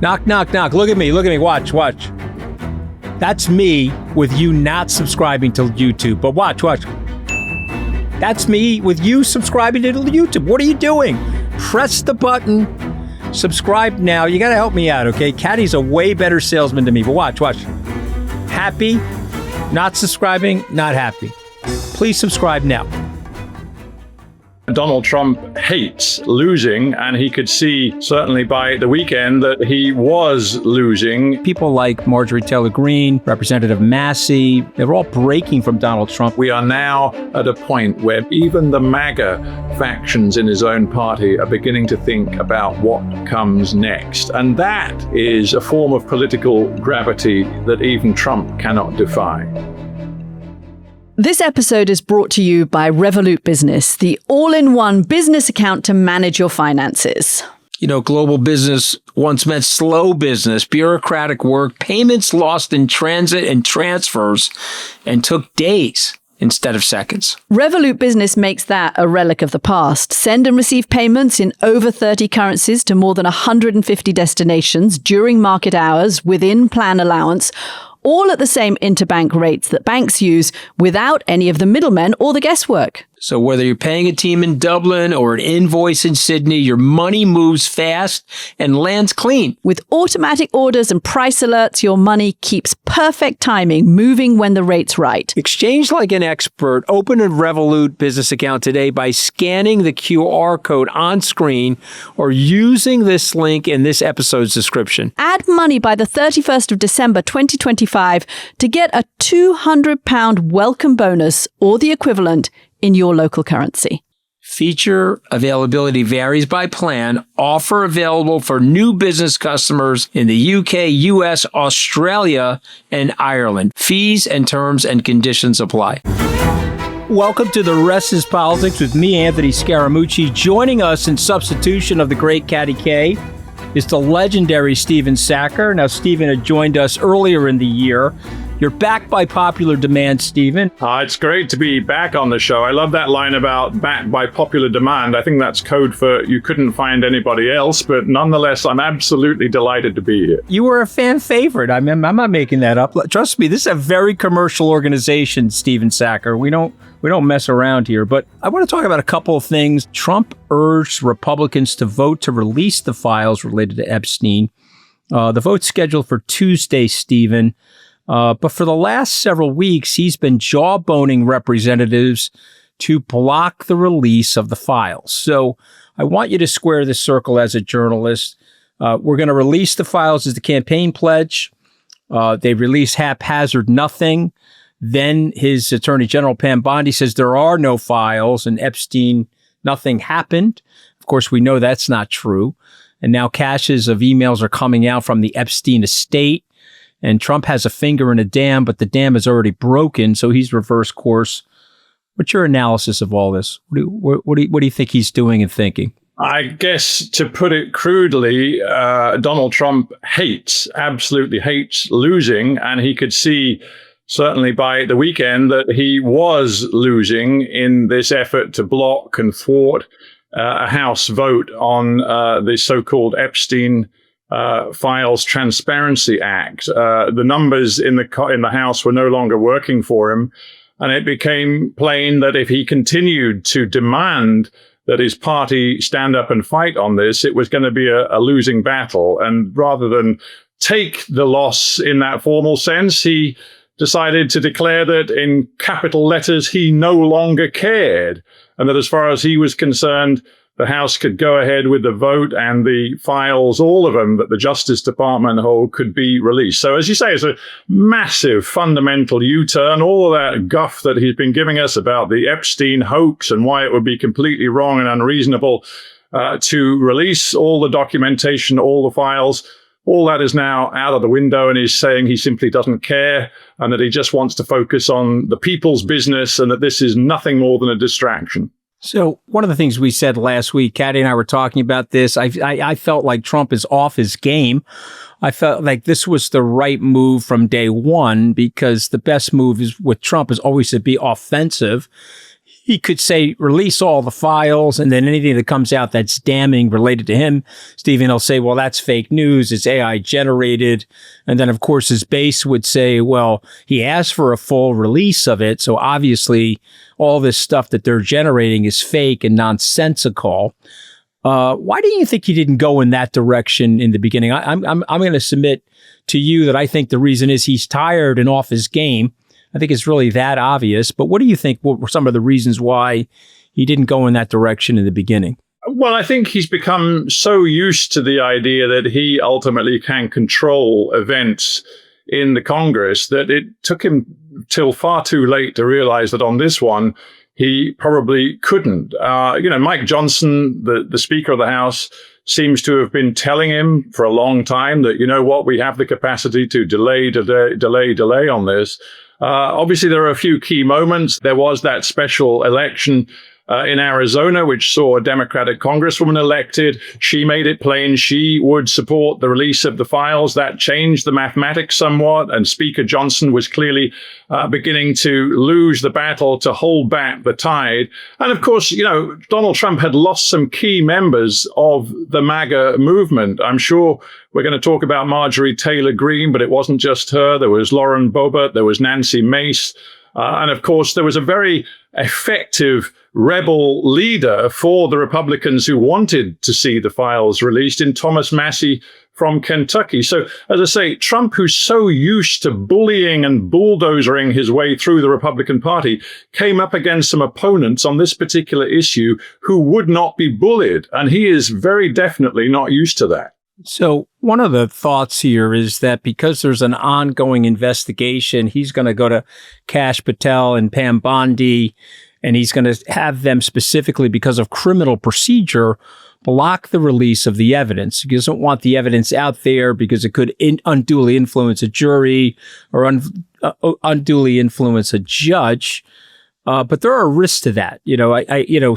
Knock, knock, knock. Look at me. Watch. That's me with you not subscribing to YouTube. But watch. That's me with you subscribing to YouTube. What are you doing? Press the button. Subscribe now. You got to help me out, okay? Caddy's a way better salesman than me. But watch. Happy, not subscribing, not happy. Please subscribe now. Donald Trump hates losing, and he could see certainly by the weekend that he was losing. People like Marjorie Taylor Greene, Representative Massey, they're all breaking from Donald Trump. We are now at a point where even the MAGA factions in his own party are beginning to think about what comes next. And that is a form of political gravity that even Trump cannot defy. This episode is brought to you by Revolut Business, the all-in-one business account to manage your finances. You know, global business once meant slow business, bureaucratic work, payments lost in transit and transfers, and took days instead of seconds. Revolut Business makes that a relic of the past. Send and receive payments in over 30 currencies to more than 150 destinations during market hours within plan allowance, all at the same interbank rates that banks use without any of the middlemen or the guesswork. So whether you're paying a team in Dublin or an invoice in Sydney, your money moves fast and lands clean. With automatic orders and price alerts, your money keeps perfect timing, moving when the rate's right. Exchange like an expert. Open a Revolut business account today by scanning the QR code on screen or using this link in this episode's description. Add money by the 31st of December 2025 to get a £200 welcome bonus or the equivalent in your local currency. Feature availability varies by plan. Offer available for new business customers in the UK, US, Australia, and Ireland. Fees and terms and conditions apply. Welcome to The Rest is Politics with me, Anthony Scaramucci. Joining us in substitution of the great Caddy K is the legendary Stephen Sackur. Now, Stephen had joined us earlier in the year. You're back by popular demand, Stephen. It's great to be back on the show. I love that line about back by popular demand. I think that's code for you couldn't find anybody else, but nonetheless, I'm absolutely delighted to be here. You were a fan favorite. I'm not making that up. Trust me, this is a very commercial organization, Stephen Sackur. We don't mess around here, but I want to talk about a couple of things. Trump urged Republicans to vote to release the files related to Epstein. The vote's scheduled for Tuesday, Stephen. But for the last several weeks, he's been jawboning representatives to block the release of the files. So I want you to square this circle as a journalist. We're going to release the files as the campaign pledge. They release haphazard nothing. Then his Attorney General, Pam Bondi, says there are no files and Epstein, nothing happened. Of course, we know that's not true. And now caches of emails are coming out from the Epstein estate. And Trump has a finger in a dam, but the dam is already broken, so he's reversed course. What's your analysis of all this? What do you think he's doing and thinking? I guess, to put it crudely, Donald Trump absolutely hates losing, and he could see certainly by the weekend that he was losing in this effort to block and thwart a House vote on the so-called Epstein Files Transparency Act. The numbers in the House were no longer working for him, and it became plain that if he continued to demand that his party stand up and fight on this, it was going to be a losing battle. And rather than take the loss in that formal sense, he decided to declare that in capital letters he no longer cared, and that as far as he was concerned, the House could go ahead with the vote and the files, all of them that the Justice Department hold, could be released. So as you say, it's a massive fundamental U-turn. All of that guff that he's been giving us about the Epstein hoax and why it would be completely wrong and unreasonable to release all the documentation, all the files, all that is now out of the window, and he's saying he simply doesn't care and that he just wants to focus on the people's business and that this is nothing more than a distraction. So one of the things we said last week, Caddy and I were talking about this. I felt like Trump is off his game. I felt like this was the right move from day one, because the best move is with Trump is always to be offensive. he could say, release all the files, and then anything that comes out that's damning related to him, Stephen will say, well, that's fake news. It's AI generated. And then, of course, his base would say, well, he asked for a full release of it. So obviously, all this stuff that they're generating is fake and nonsensical. Why do you think he didn't go in that direction in the beginning? I'm going to submit to you that I think the reason is he's tired and off his game. I think it's really that obvious. But what do you think were some of the reasons why he didn't go in that direction in the beginning? Well, I think he's become so used to the idea that he ultimately can control events in the Congress that it took him till far too late to realize that on this one, he probably couldn't. Mike Johnson, the Speaker of the House, seems to have been telling him for a long time that, you know what, we have the capacity to delay on this. Obviously, there are a few key moments. There was that special election in Arizona, which saw a Democratic congresswoman elected. She made it plain she would support the release of the files. That changed the mathematics somewhat, and Speaker Johnson was clearly beginning to lose the battle to hold back the tide. And of course, Donald Trump had lost some key members of the MAGA movement. I'm sure we're going to talk about Marjorie Taylor Greene, but it wasn't just her. There was Lauren Boebert, there was Nancy Mace, and of course, there was a very effective rebel leader for the Republicans who wanted to see the files released in Thomas Massie from Kentucky. So, as I say, Trump, who's so used to bullying and bulldozering his way through the Republican Party, came up against some opponents on this particular issue who would not be bullied. And he is very definitely not used to that. So one of the thoughts here is that because there's an ongoing investigation, he's going to go to Kash Patel and Pam Bondi, and he's going to have them specifically because of criminal procedure block the release of the evidence. He doesn't want the evidence out there because it could unduly influence a jury or unduly influence a judge. But there are risks to that.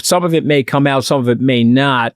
Some of it may come out, some of it may not.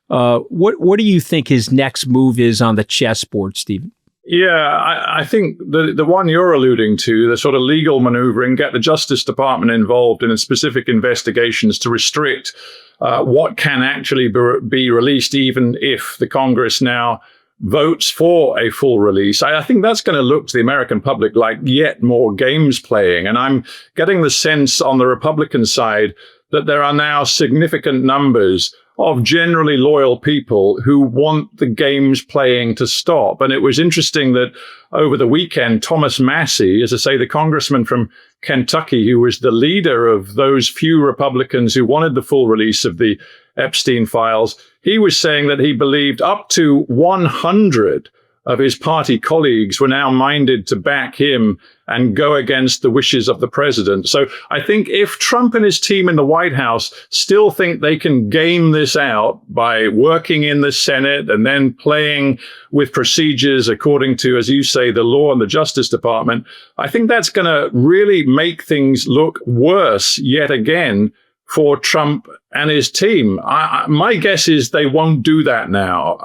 What do you think his next move is on the chessboard, Stephen? Yeah, I think the one you're alluding to, the sort of legal maneuvering, get the Justice Department involved in specific investigations to restrict what can actually be released, even if the Congress now votes for a full release. I think that's going to look to the American public like yet more games playing. And I'm getting the sense on the Republican side that there are now significant numbers of generally loyal people who want the games playing to stop. And it was interesting that over the weekend, Thomas Massie, as I say, the congressman from Kentucky, who was the leader of those few Republicans who wanted the full release of the Epstein files, he was saying that he believed up to 100 of his party colleagues were now minded to back him and go against the wishes of the president. So I think if Trump and his team in the White House still think they can game this out by working in the Senate and then playing with procedures according to, as you say, the law and the Justice Department, I think that's going to really make things look worse yet again for Trump and his team. My guess is they won't do that now.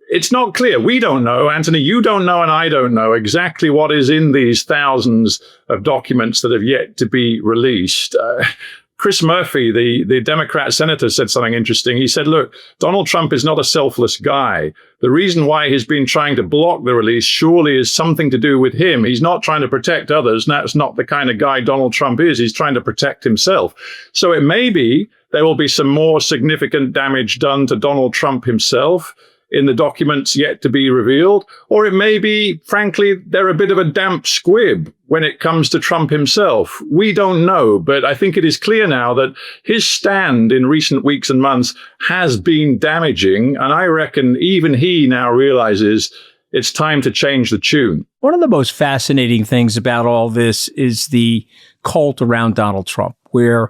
It's not clear. We don't know, Anthony, you don't know, and I don't know exactly what is in these thousands of documents that have yet to be released. Chris Murphy, the Democrat senator, said something interesting. He said, look, Donald Trump is not a selfless guy. The reason why he's been trying to block the release surely is something to do with him. He's not trying to protect others. That's not the kind of guy Donald Trump is. He's trying to protect himself. So it may be there will be some more significant damage done to Donald Trump himself in the documents yet to be revealed, or it may be, frankly, they're a bit of a damp squib when it comes to Trump himself. We don't know, but I think it is clear now that his stand in recent weeks and months has been damaging, and I reckon even he now realizes it's time to change the tune. One of the most fascinating things about all this is the cult around Donald Trump, where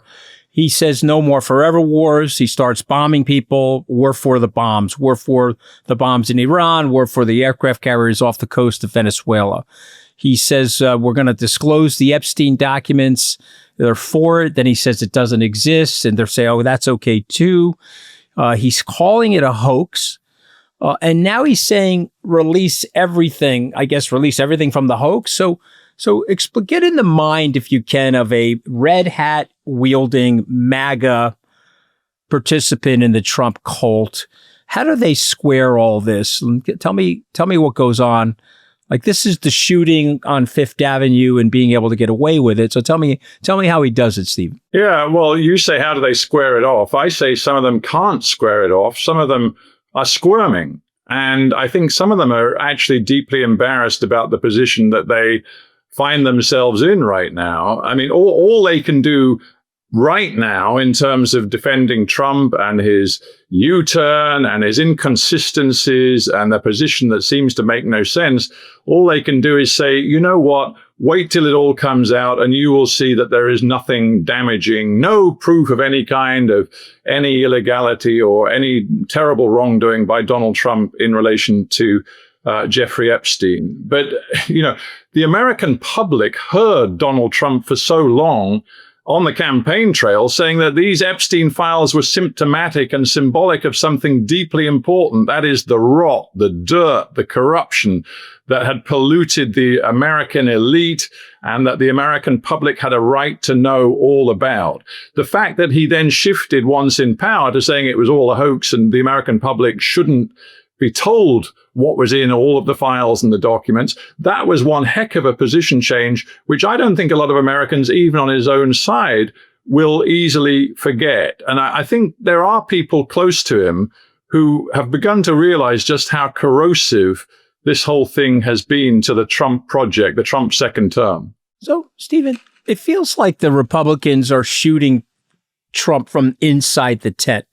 he says no more forever wars. He starts bombing people. War for the bombs. War for the bombs in Iran. War for the aircraft carriers off the coast of Venezuela. He says we're going to disclose the Epstein documents. They're for it. Then he says it doesn't exist. And they're saying, oh, that's okay too. He's calling it a hoax. And now he's saying release everything, release everything from the hoax. So So get in the mind, if you can, of a red hat wielding MAGA participant in the Trump cult. How do they square all this? Tell me what goes on. Like, this is the shooting on Fifth Avenue and being able to get away with it. So tell me how he does it, Steve. Yeah, well, you say, how do they square it off? I say some of them can't square it off. Some of them are squirming. And I think some of them are actually deeply embarrassed about the position that they find themselves in right now. I mean, all they can do right now in terms of defending Trump and his U-turn and his inconsistencies and the position that seems to make no sense, all they can do is say, you know what, wait till it all comes out and you will see that there is nothing damaging, no proof of any kind of any illegality or any terrible wrongdoing by Donald Trump in relation to Jeffrey Epstein. But, the American public heard Donald Trump for so long on the campaign trail saying that these Epstein files were symptomatic and symbolic of something deeply important. That is the rot, the dirt, the corruption that had polluted the American elite and that the American public had a right to know all about. The fact that he then shifted once in power to saying it was all a hoax and the American public shouldn't be told what was in all of the files and the documents, that was one heck of a position change, which I don't think a lot of Americans, even on his own side, will easily forget. And I think there are people close to him who have begun to realize just how corrosive this whole thing has been to the Trump project, the Trump second term. So, Stephen, it feels like the Republicans are shooting Trump from inside the tent.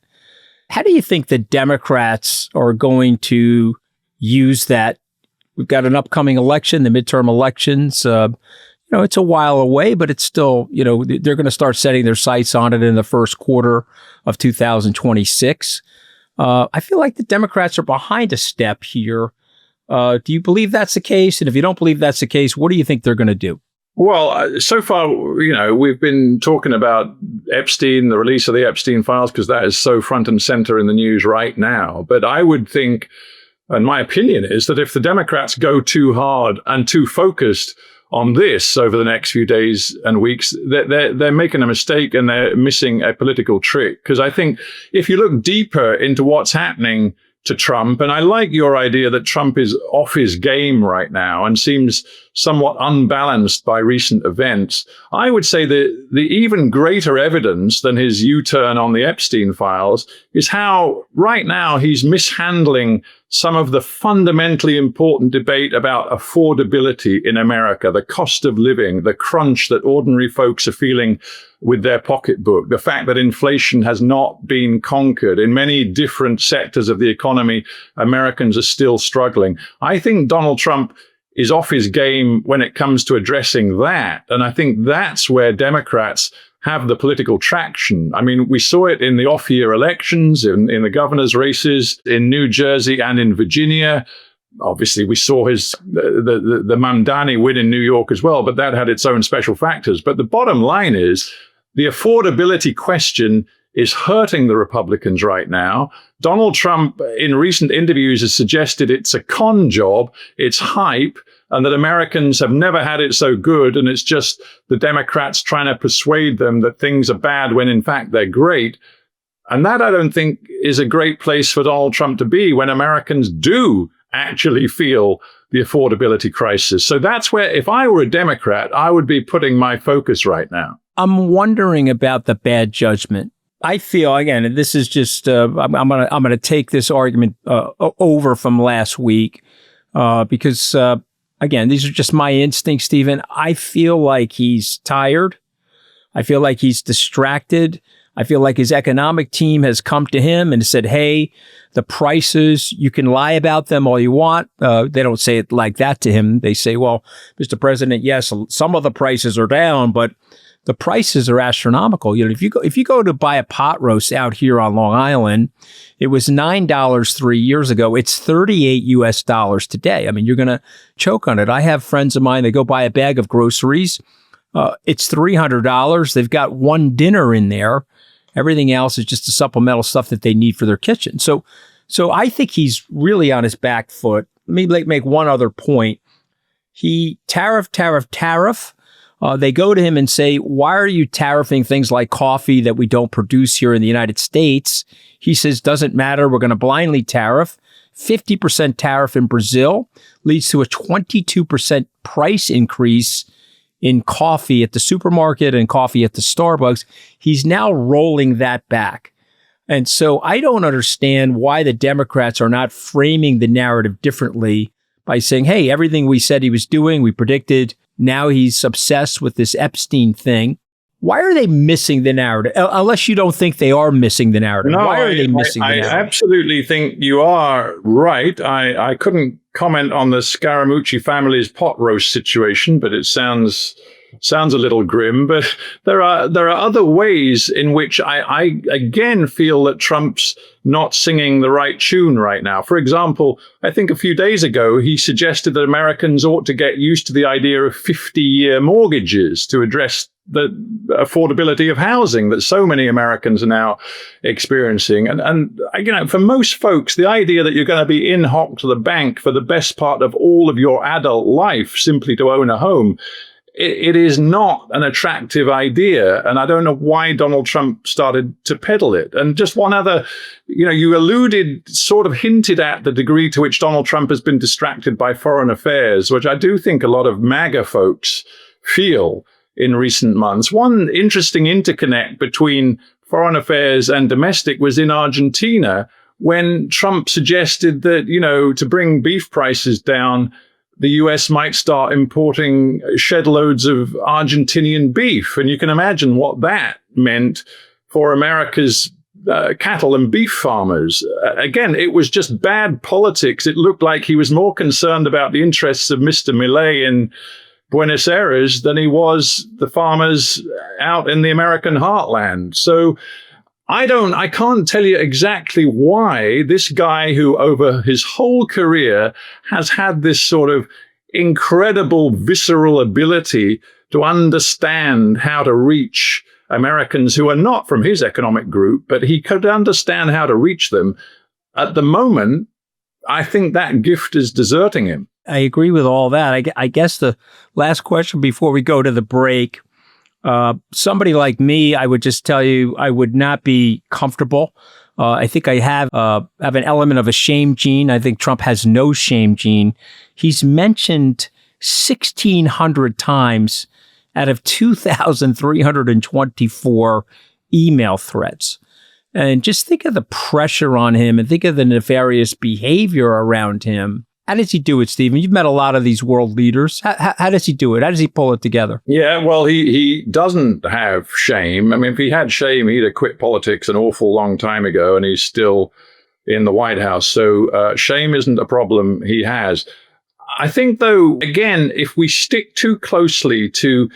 How do you think the Democrats are going to use that? We've got an upcoming election, the midterm elections. It's a while away, but it's still, they're going to start setting their sights on it in the first quarter of 2026. I feel like the Democrats are behind a step here. Do you believe that's the case? And if you don't believe that's the case, what do you think they're going to do? Well, so far, we've been talking about Epstein, the release of the Epstein files, because that is so front and center in the news right now. But I would think, and my opinion is, that if the Democrats go too hard and too focused on this over the next few days and weeks, they're making a mistake and they're missing a political trick. Because I think if you look deeper into what's happening to Trump, and I like your idea that Trump is off his game right now and seems somewhat unbalanced by recent events, I would say that the even greater evidence than his U-turn on the Epstein files is how right now he's mishandling some of the fundamentally important debate about affordability in America, the cost of living, the crunch that ordinary folks are feeling with their pocketbook, the fact that inflation has not been conquered. In many different sectors of the economy, Americans are still struggling. I think Donald Trump is off his game when it comes to addressing that. And I think that's where Democrats have the political traction. I mean, we saw it in the off-year elections, in the governor's races in New Jersey and in Virginia. Obviously, we saw the Mamdani win in New York as well, but that had its own special factors. But the bottom line is the affordability question is hurting the Republicans right now. Donald Trump, in recent interviews, has suggested it's a con job, it's hype, and that Americans have never had it so good, and it's just the Democrats trying to persuade them that things are bad when in fact they're great. And that, I don't think, is a great place for Donald Trump to be when Americans do actually feel the affordability crisis. So that's where, if I were a Democrat, I would be putting my focus right now. I'm wondering about the bad judgment. I feel, again, and this is just, I'm gonna take this argument over from last week because, again, these are just my instincts, Stephen. I feel like he's tired. I feel like he's distracted. I feel like his economic team has come to him and said, hey, the prices, you can lie about them all you want. They don't say it like that to him. They say, well, Mr. President, yes, some of the prices are down, but the prices are astronomical. If you go to buy a pot roast out here on Long Island, it was $9 3 years ago. It's $38 US today. I mean, you're going to choke on it. I have friends of mine, they go buy a bag of groceries. It's $300. They've got one dinner in there. Everything else is just the supplemental stuff that they need for their kitchen. So I think he's really on his back foot. Let me make one other point. he tariff. They go to him and say, why are you tariffing things like coffee that we don't produce here in the United States? He says, doesn't matter. We're going to blindly tariff. 50% tariff in Brazil leads to a 22% price increase in coffee at the supermarket and coffee at the Starbucks. He's now rolling that back. And so I don't understand why the Democrats are not framing the narrative differently by saying, hey, everything we said he was doing, we predicted. Now he's obsessed with this Epstein thing. Why are they missing the narrative? Unless you don't think they are missing the narrative. No, Why are they missing the narrative? I absolutely think you are right. I couldn't comment on the Scaramucci family's pot roast situation, but it sounds a little grim. But there are other ways in which I again feel that Trump's not singing the right tune right now. For example, I think a few days ago, he suggested that Americans ought to get used to the idea of 50-year mortgages to address the affordability of housing that so many Americans are now experiencing. And for most folks, the idea that you're going to be in hock to the bank for the best part of all of your adult life simply to own a home, it is not an attractive idea. And I don't know why Donald Trump started to peddle it. And just one other, you sort of hinted at the degree to which Donald Trump has been distracted by foreign affairs, which I do think a lot of MAGA folks feel in recent months. One interesting interconnect between foreign affairs and domestic was in Argentina, when Trump suggested that, to bring beef prices down, the US might start importing shed loads of Argentinian beef. And you can imagine what that meant for America's cattle and beef farmers. Again, it was just bad politics. It looked like he was more concerned about the interests of Mr. Milei in Buenos Aires than he was the farmers out in the American heartland. So I can't tell you exactly why this guy, who over his whole career has had this sort of incredible visceral ability to understand how to reach Americans who are not from his economic group, but he could understand how to reach them. At the moment, I think that gift is deserting him. I agree with all that. I guess the last question before we go to the break, somebody like me, I would just tell you, I would not be comfortable. I think I have an element of a shame gene. I think Trump has no shame gene. He's mentioned 1,600 times out of 2,324 email threats. And just think of the pressure on him and think of the nefarious behavior around him. How does he do it, Stephen? You've met a lot of these world leaders. How does he do it? How does he pull it together? Yeah, well, he doesn't have shame. I mean, if he had shame, he'd have quit politics an awful long time ago, and he's still in the White House. So shame isn't a problem he has. I think, though, again, if we stick too closely to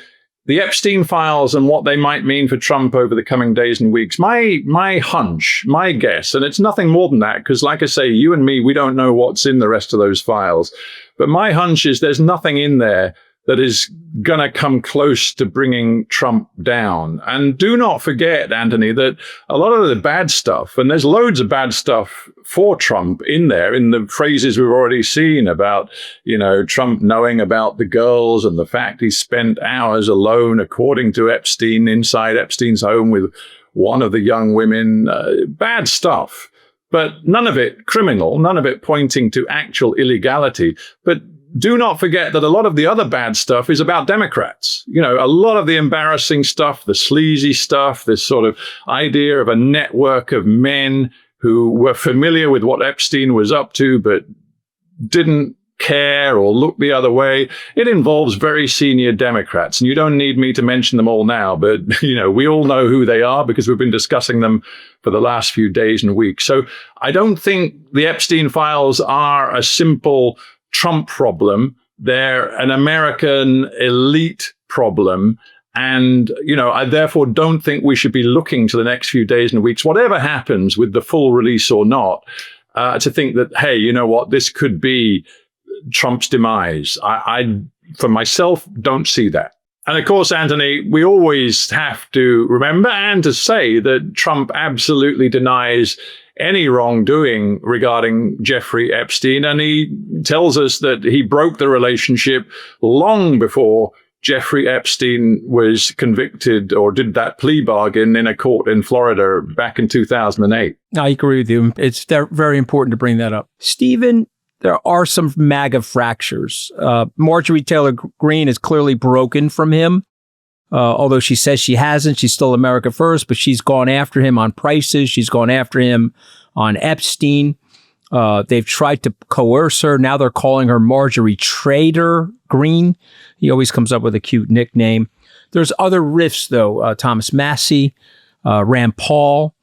the Epstein files and what they might mean for Trump over the coming days and weeks, my hunch, my guess, and it's nothing more than that, because like I say, you and me, we don't know what's in the rest of those files. But my hunch is there's nothing in there that is going to come close to bringing Trump down. And do not forget, Anthony, that a lot of the bad stuff, and there's loads of bad stuff for Trump in there, in the phrases we've already seen about, Trump knowing about the girls and the fact he spent hours alone, according to Epstein, inside Epstein's home with one of the young women. Bad stuff, but none of it criminal, none of it pointing to actual illegality. But do not forget that a lot of the other bad stuff is about Democrats. A lot of the embarrassing stuff, the sleazy stuff, this sort of idea of a network of men who were familiar with what Epstein was up to, but didn't care or look the other way. It involves very senior Democrats. And you don't need me to mention them all now, but, we all know who they are because we've been discussing them for the last few days and weeks. So I don't think the Epstein files are a simple Trump problem. They're an American elite problem. And, I therefore don't think we should be looking to the next few days and weeks, whatever happens with the full release or not, to think that, hey, you know what, this could be Trump's demise. I, for myself, don't see that. And of course, Anthony, we always have to remember and to say that Trump absolutely denies any wrongdoing regarding Jeffrey Epstein. And he tells us that he broke the relationship long before Jeffrey Epstein was convicted or did that plea bargain in a court in Florida back in 2008. I agree with you. It's very important to bring that up. Stephen, there are some MAGA fractures. Marjorie Taylor Greene is clearly broken from him. Although she says she hasn't, she's still America first, but she's gone after him on prices. She's gone after him on Epstein. They've tried to coerce her. Now they're calling her Marjorie Trader Greene. He always comes up with a cute nickname. There's other rifts, though. Thomas Massey, Rand Paul.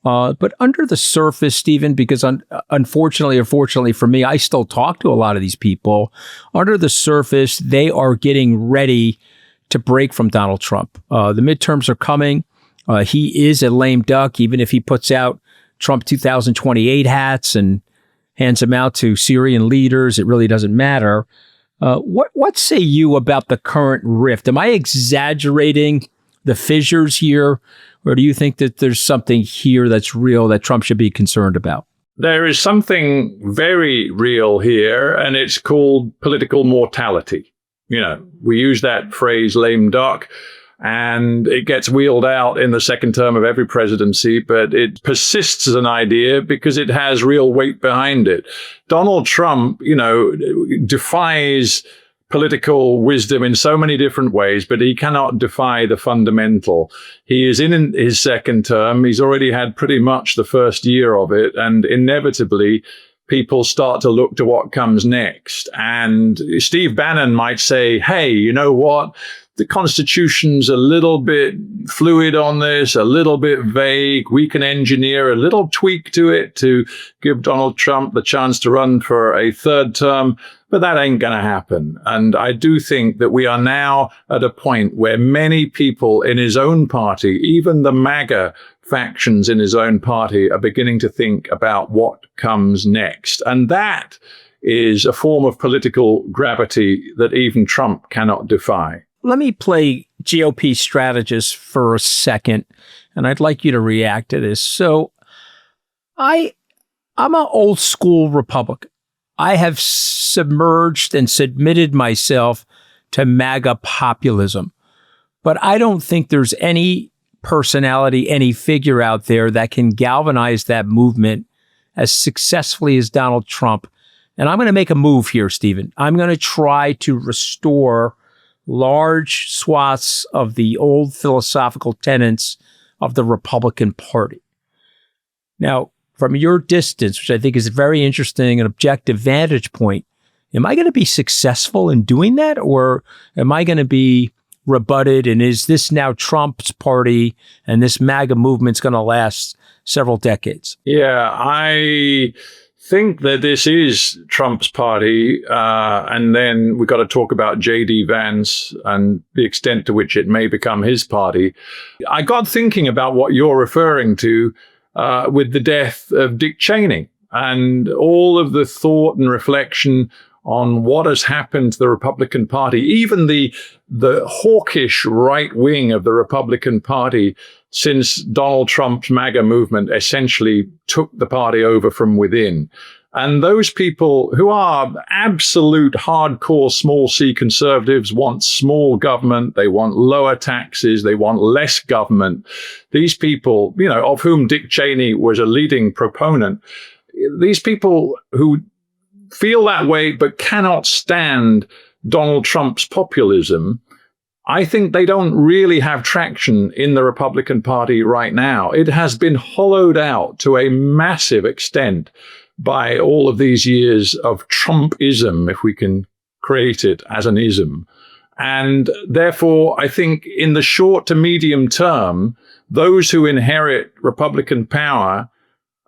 But under the surface, Stephen, because unfortunately or fortunately for me, I still talk to a lot of these people. Under the surface, they are getting ready to break from Donald Trump. The midterms are coming. He is a lame duck, even if he puts out Trump 2028 hats and hands them out to Syrian leaders. It really doesn't matter. What say you about the current rift? Am I exaggerating the fissures here, or do you think that there's something here that's real that Trump should be concerned about? There is something very real here, and it's called political mortality. You know, we use that phrase lame duck, and it gets wheeled out in the second term of every presidency, but it persists as an idea because it has real weight behind it. Donald Trump, defies political wisdom in so many different ways, but he cannot defy the fundamental. He is in his second term. He's already had pretty much the first year of it, and inevitably, people start to look to what comes next. And Steve Bannon might say, hey, you know what? The Constitution's a little bit fluid on this, a little bit vague. We can engineer a little tweak to it to give Donald Trump the chance to run for a third term, but that ain't going to happen. And I do think that we are now at a point where many people in his own party, even the MAGA factions in his own party, are beginning to think about what comes next. And that is a form of political gravity that even Trump cannot defy. Let me play GOP strategist for a second, and I'd like you to react to this. So I'm an old school Republican. I have submerged and submitted myself to MAGA populism, but I don't think there's any personality, any figure out there that can galvanize that movement as successfully as Donald Trump. And I'm going to make a move here, Stephen. I'm going to try to restore large swaths of the old philosophical tenets of the Republican Party. Now, from your distance, which I think is a very interesting and objective vantage point, am I going to be successful in doing that, or am I going to be rebutted? And is this now Trump's party and this MAGA movement's going to last several decades? Yeah, I think that this is Trump's party. And then we've got to talk about J.D. Vance and the extent to which it may become his party. I got thinking about what you're referring to with the death of Dick Cheney and all of the thought and reflection on what has happened to the Republican Party, even the hawkish right wing of the Republican Party since Donald Trump's MAGA movement essentially took the party over from within. And those people who are absolute hardcore small c conservatives want small government, they want lower taxes, they want less government. These people, of whom Dick Cheney was a leading proponent, these people who feel that way but cannot stand Donald Trump's populism, I think they don't really have traction in the Republican Party right now. It has been hollowed out to a massive extent by all of these years of Trumpism, if we can create it as an ism. And therefore, I think in the short to medium term, those who inherit Republican power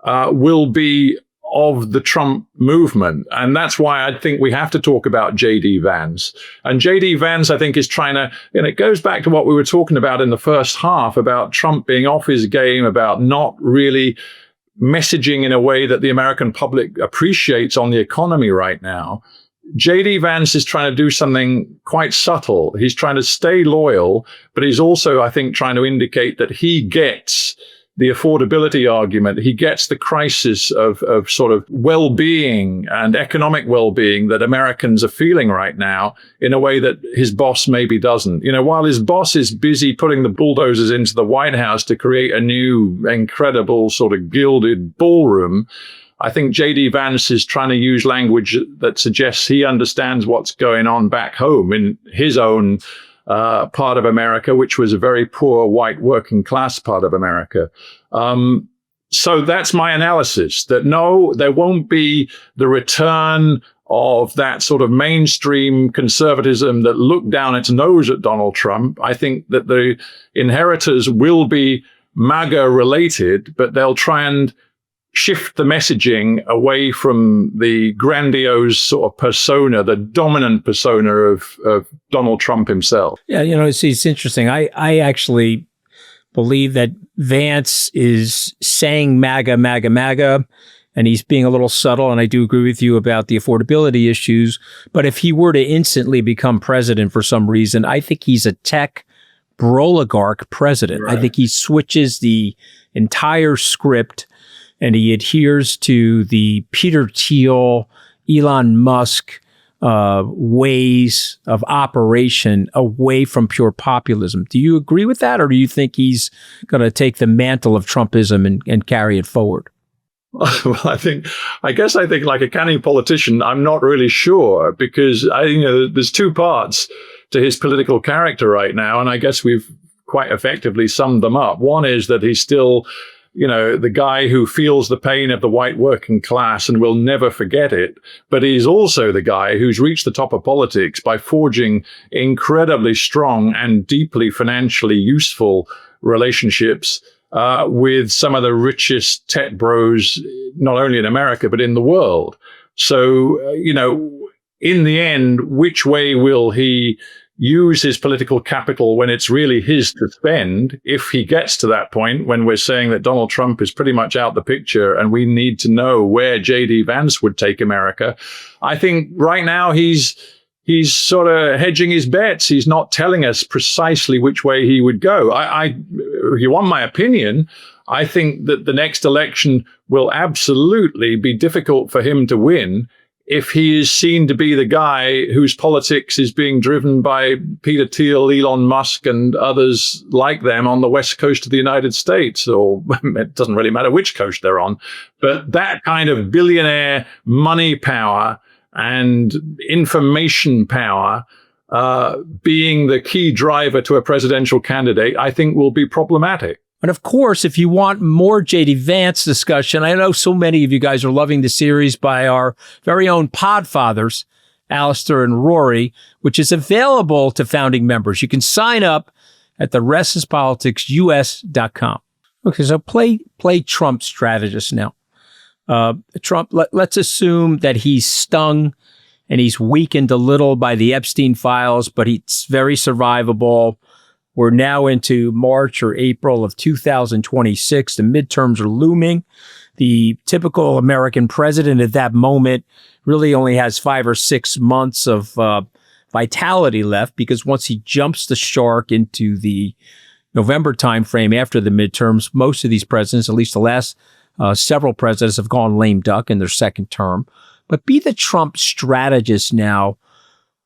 will be of the Trump movement. And that's why I think we have to talk about J.D. Vance. And J.D. Vance, I think, is trying to, it goes back to what we were talking about in the first half about Trump being off his game, about not really messaging in a way that the American public appreciates on the economy right now. J.D. Vance is trying to do something quite subtle. He's trying to stay loyal, but he's also, I think, trying to indicate that he gets the affordability argument. He gets the crisis of sort of well-being and economic well-being that Americans are feeling right now in a way that his boss maybe doesn't. You know, while his boss is busy putting the bulldozers into the White House to create a new, incredible sort of gilded ballroom, I think J.D. Vance is trying to use language that suggests he understands what's going on back home in his own part of America, which was a very poor white working class part of America. So that's my analysis, that no, there won't be the return of that sort of mainstream conservatism that looked down its nose at Donald Trump. I think that the inheritors will be MAGA related, but they'll try and shift the messaging away from the grandiose sort of persona, the dominant persona of Donald Trump himself. Yeah, it's interesting. I actually believe that Vance is saying MAGA, MAGA, MAGA, and he's being a little subtle. And I do agree with you about the affordability issues. But if he were to instantly become president for some reason, I think he's a tech oligarch president. Right. I think he switches the entire script and he adheres to the Peter Thiel, Elon Musk ways of operation away from pure populism. Do you agree with that, or do you think he's going to take the mantle of Trumpism and carry it forward? Well, I guess like a canny politician, I'm not really sure, because there's two parts to his political character right now, and I guess we've quite effectively summed them up. One is that he's still the guy who feels the pain of the white working class and will never forget it. But he's also the guy who's reached the top of politics by forging incredibly strong and deeply financially useful relationships with some of the richest tech bros, not only in America, but in the world. So, in the end, which way will he use his political capital when it's really his to spend, if he gets to that point when we're saying that Donald Trump is pretty much out the picture and we need to know where J.D. Vance would take America? I think right now he's sort of hedging his bets. He's not telling us precisely which way he would go. If you want my opinion, I think that the next election will absolutely be difficult for him to win if he is seen to be the guy whose politics is being driven by Peter Thiel, Elon Musk, and others like them on the west coast of the United States, or it doesn't really matter which coast they're on. But that kind of billionaire money power and information power being the key driver to a presidential candidate, I think will be problematic. And of course, if you want more J.D. Vance discussion, I know so many of you guys are loving the series by our very own podfathers, Alistair and Rory, which is available to founding members. You can sign up at therestlesspoliticsus.com. Okay, so play Trump strategist now. Trump, let's assume that he's stung and he's weakened a little by the Epstein files, but he's very survivable. We're now into March or April of 2026. The midterms are looming. The typical American president at that moment really only has 5 or 6 months of vitality left, because once he jumps the shark into the November timeframe after the midterms, most of these presidents, at least the last several presidents, have gone lame duck in their second term. But be the Trump strategist now.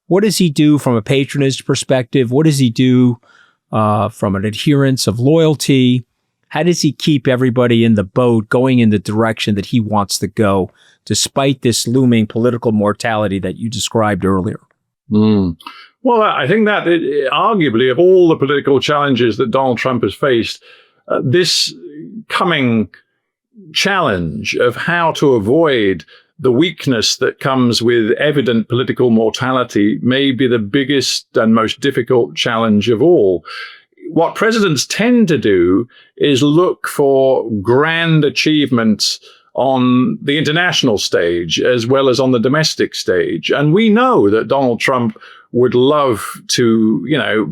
What does he do from a patronage perspective? What does he do from an adherence of loyalty? How does he keep everybody in the boat going in the direction that he wants to go, despite this looming political mortality that you described earlier? Well, I think that arguably, of all the political challenges that Donald Trump has faced, this coming challenge of how to avoid the weakness that comes with evident political mortality may be the biggest and most difficult challenge of all. What presidents tend to do is look for grand achievements on the international stage as well as on the domestic stage. And we know that Donald Trump would love to,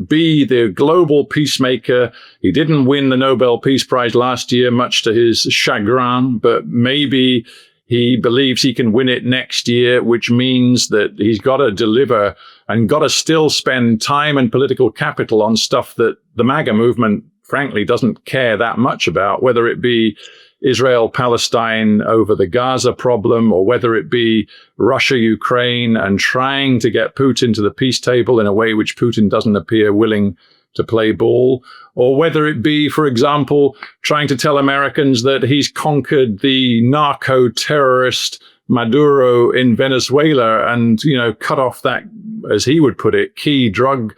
be the global peacemaker. He didn't win the Nobel Peace Prize last year, much to his chagrin, but maybe he believes he can win it next year, which means that he's got to deliver and got to still spend time and political capital on stuff that the MAGA movement frankly doesn't care that much about, whether it be Israel-Palestine over the Gaza problem, or whether it be Russia-Ukraine and trying to get Putin to the peace table in a way which Putin doesn't appear willing to play ball, or whether it be, for example, trying to tell Americans that he's conquered the narco-terrorist Maduro in Venezuela and, cut off that, as he would put it, key drug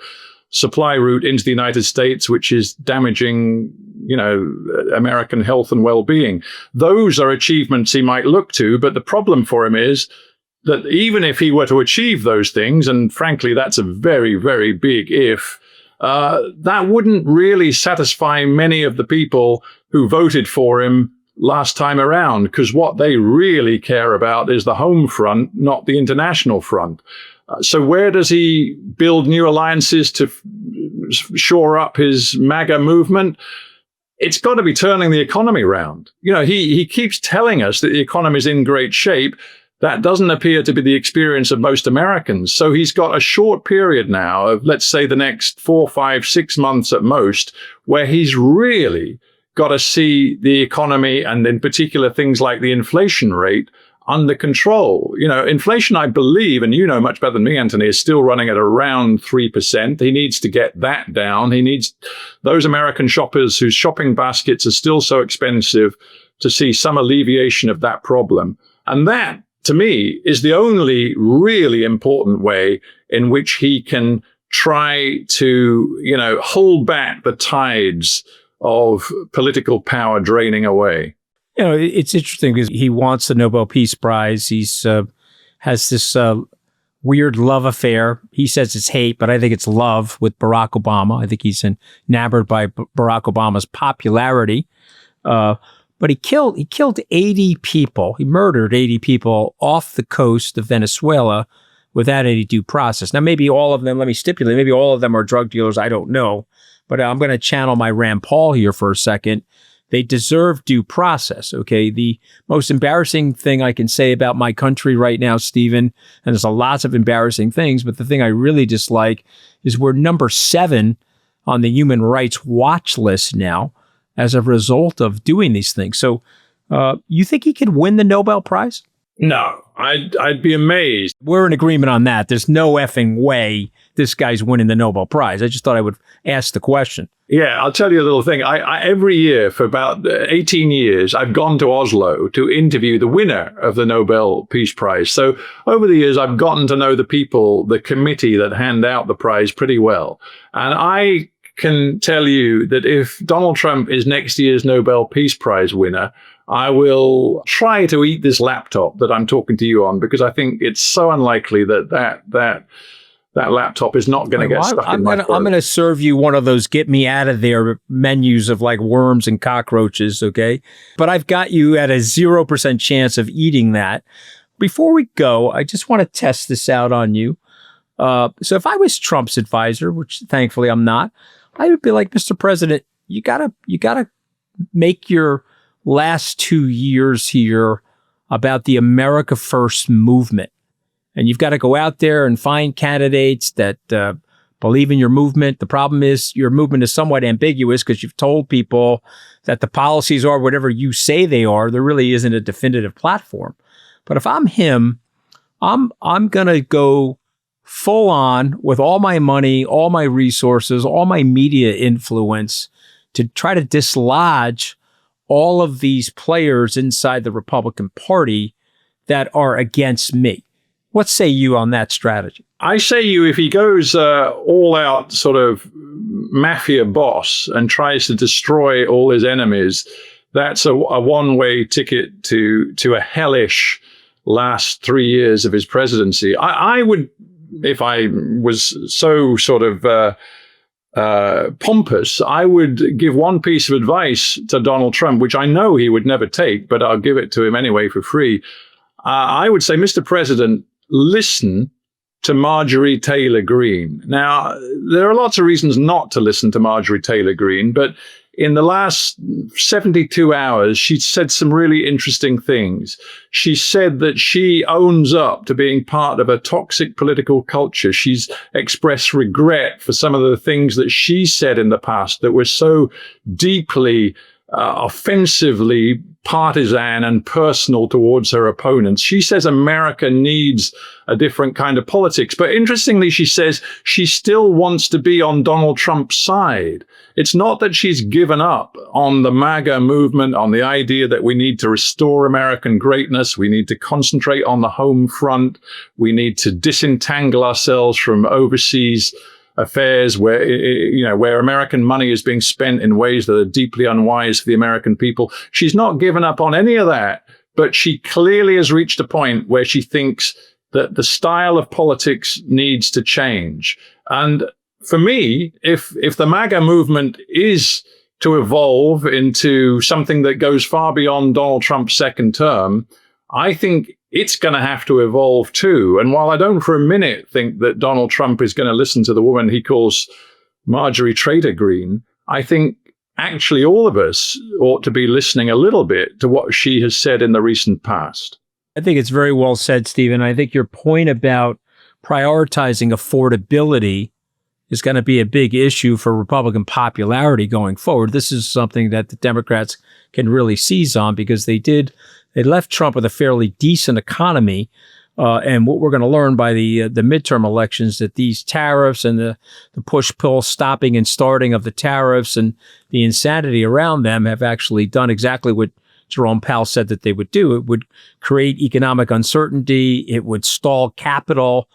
supply route into the United States, which is damaging, American health and well-being. Those are achievements he might look to, but the problem for him is that even if he were to achieve those things, and frankly, that's a very, very big if, that wouldn't really satisfy many of the people who voted for him last time around, because what they really care about is the home front, not the international front. So where does he build new alliances to shore up his MAGA movement? It's got to be turning the economy around. He keeps telling us that the economy is in great shape. That doesn't appear to be the experience of most Americans. So he's got a short period now of, let's say, the next 4, 5, 6 months at most, where he's really got to see the economy, and in particular things like the inflation rate, under control. Inflation, I believe, and much better than me, Anthony, is still running at around 3%. He needs to get that down. He needs those American shoppers whose shopping baskets are still so expensive to see some alleviation of that problem. And that, to me, is the only really important way in which he can try to, hold back the tides of political power draining away. It's interesting because he wants the Nobel Peace Prize. He's has this weird love affair. He says it's hate, but I think it's love with Barack Obama. I think he's enamored by Barack Obama's popularity. But he killed 80 people. He murdered 80 people off the coast of Venezuela without any due process. Now, maybe all of them, let me stipulate, maybe all of them are drug dealers. I don't know. But I'm going to channel my Rand Paul here for a second. They deserve due process, okay? The most embarrassing thing I can say about my country right now, Stephen, and there's lots of embarrassing things, but the thing I really dislike is we're number 7 on the Human Rights Watch list now as a result of doing these things. So you think he could win the Nobel Prize? No, I'd be amazed. We're in agreement on that. There's no effing way this guy's winning the Nobel Prize. I just thought I would ask the question. Yeah, I'll tell you a little thing. I every year for about 18 years, I've gone to Oslo to interview the winner of the Nobel Peace Prize. So over the years, I've gotten to know the people, the committee that hand out the prize pretty well. And I can tell you that if Donald Trump is next year's Nobel Peace Prize winner, I will try to eat this laptop that I'm talking to you on, because I think it's so unlikely that laptop is not going to get stuck in my throat. I'm going to serve you one of those get me out of there menus of like worms and cockroaches, okay? But I've got you at a 0% chance of eating that. Before we go, I just want to test this out on you. So if I was Trump's advisor, which thankfully I'm not, I would be like, Mr. President, you gotta make your last 2 years here about the America First movement. And you've got to go out there and find candidates that believe in your movement. The problem is your movement is somewhat ambiguous because you've told people that the policies are whatever you say they are. There really isn't a definitive platform. But if I'm him, I'm going to go full on with all my money, all my resources, all my media influence to try to dislodge all of these players inside the Republican Party that are against me. What say you on that strategy? I say you, if he goes all out sort of mafia boss and tries to destroy all his enemies, that's a one-way ticket to a hellish last 3 years of his presidency. I would, if I was so sort of pompous, I would give one piece of advice to Donald Trump, which I know he would never take, but I'll give it to him anyway for free. I would say, Mr. President, listen to Marjorie Taylor Greene. Now, there are lots of reasons not to listen to Marjorie Taylor Greene, but in the last 72 hours, she said some really interesting things. She said that she owns up to being part of a toxic political culture. She's expressed regret for some of the things that she said in the past that were so deeply offensively partisan and personal towards her opponents. She says America needs a different kind of politics. But interestingly, she says she still wants to be on Donald Trump's side. It's not that she's given up on the MAGA movement, on the idea that we need to restore American greatness. We need to concentrate on the home front. We need to disentangle ourselves from overseas affairs where American money is being spent in ways that are deeply unwise for the American people. She's not given up on any of that, but she clearly has reached a point where she thinks that the style of politics needs to change. And for me, if the MAGA movement is to evolve into something that goes far beyond Donald Trump's second term, I think it's going to have to evolve too. And while I don't for a minute think that Donald Trump is going to listen to the woman he calls Marjorie Trader Green, I think actually all of us ought to be listening a little bit to what she has said in the recent past. I think it's very well said, Stephen. I think your point about prioritizing affordability is going to be a big issue for Republican popularity going forward. This is something that the Democrats can really seize on because they left Trump with a fairly decent economy. And what we're going to learn by the midterm elections, that these tariffs and the push-pull stopping and starting of the tariffs and the insanity around them have actually done exactly what Jerome Powell said that they would do. It would create economic uncertainty. It would stall capital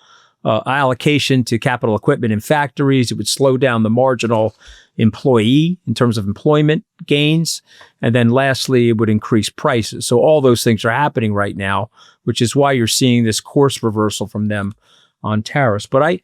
allocation to capital equipment in factories. It would slow down the marginal employee in terms of employment gains. And then lastly, it would increase prices. So all those things are happening right now, which is why you're seeing this course reversal from them on tariffs. But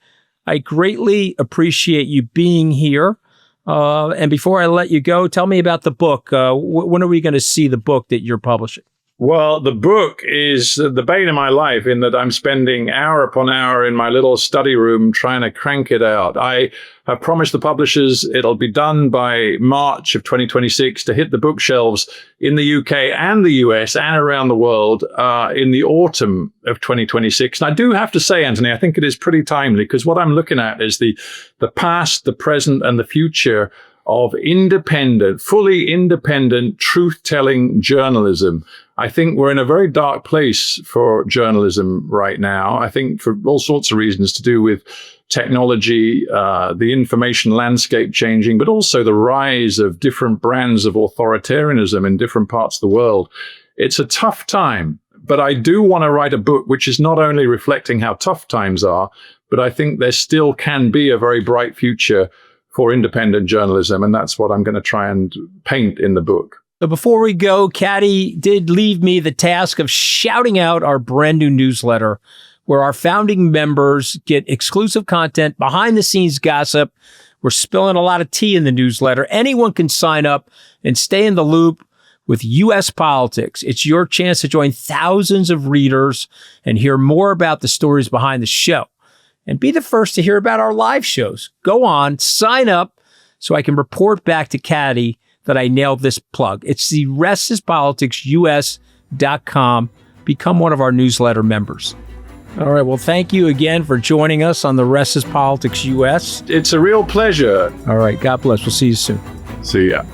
I greatly appreciate you being here. And before I let you go, tell me about the book. When are we going to see the book that you're publishing? Well, the book is the bane of my life in that I'm spending hour upon hour in my little study room trying to crank it out. I have promised the publishers it'll be done by March of 2026 to hit the bookshelves in the UK and the US and around the world in the autumn of 2026. And I do have to say, Anthony, I think it is pretty timely because what I'm looking at is the past, the present, and the future of fully independent, truth-telling journalism. I think we're in a very dark place for journalism right now. I think for all sorts of reasons to do with technology, the information landscape changing, but also the rise of different brands of authoritarianism in different parts of the world. It's a tough time, but I do want to write a book which is not only reflecting how tough times are, but I think there still can be a very bright future for independent journalism, and that's what I'm going to try and paint in the book. So before we go, Caddy did leave me the task of shouting out our brand new newsletter, where our founding members get exclusive content, behind-the-scenes gossip. We're spilling a lot of tea in the newsletter. Anyone can sign up and stay in the loop with U.S. politics. It's your chance to join thousands of readers and hear more about the stories behind the show. And be the first to hear about our live shows. Go on, sign up so I can report back to Caddy that I nailed this plug. It's the restispoliticsus.com. Become one of our newsletter members. All right, well, thank you again for joining us on the Rest is Politics US. It's a real pleasure. All right, God bless. We'll see you soon. See ya.